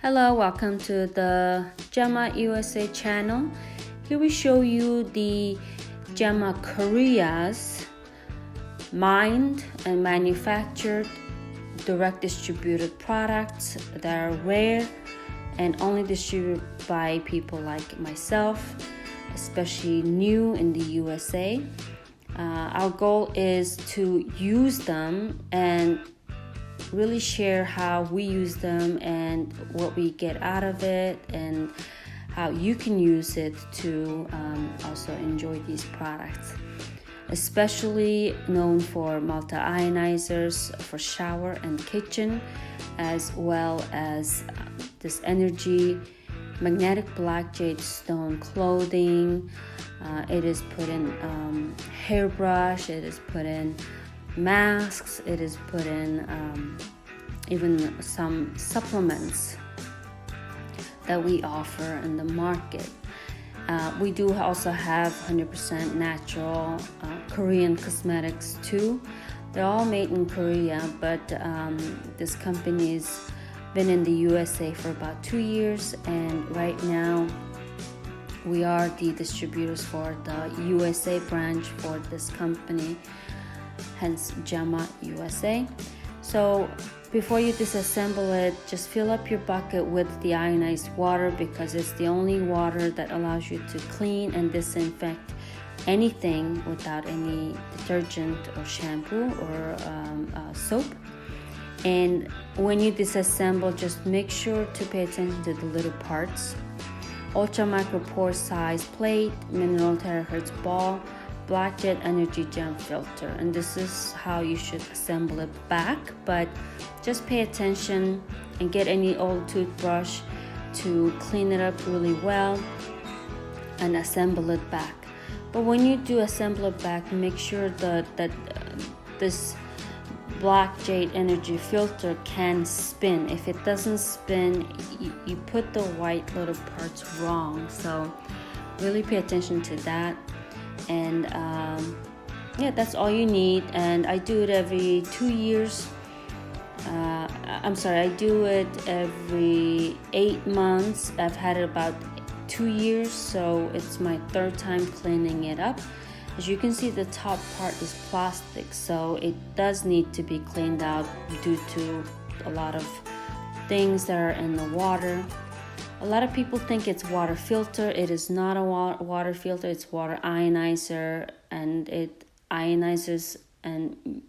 Hello, welcome to the Gemma USA channel. Here we show you the Gemma Korea's mined and manufactured direct distributed products that are rare and only distributed by people like myself, especially new in the USA. Our goal is to use them and really share how we use them and what we get out of it and how you can use it to also enjoy these products, especially known for multi-ionizers for shower and kitchen, as well as this energy magnetic black jade stone clothing. It is put in hairbrush, it is put in masks, it is put in even some supplements that we offer in the market. We do also have 100% natural Korean cosmetics too. They're all made in Korea, but this company's been in the USA for about 2 years, and right now we are the distributors for the USA branch for this company, hence Gemma USA. So before you disassemble it, just fill up your bucket with the ionized water, because it's the only water that allows you to clean and disinfect anything without any detergent or shampoo or soap. And when you disassemble, just make sure to pay attention to the little parts: ultra micro pore size plate, mineral terahertz ball, black jet energy gem filter. And this is how you should assemble it back, but just pay attention and get any old toothbrush to clean it up really well and assemble it back. But when you do assemble it back, make sure that this black jade energy filter can spin. If it doesn't spin, you put the white little parts wrong. So really pay attention to that. And that's all you need. And I do it every 2 years. I do it every 8 months. I've had it about 2 years, so it's my third time cleaning it up. As you can see, the top part is plastic, so it does need to be cleaned out due to a lot of things that are in the water. A lot of people think it's water filter. It is not a water filter, it's water ionizer, and it ionizes and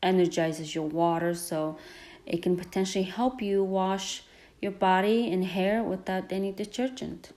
energizes your water, so it can potentially help you wash your body and hair without any detergent.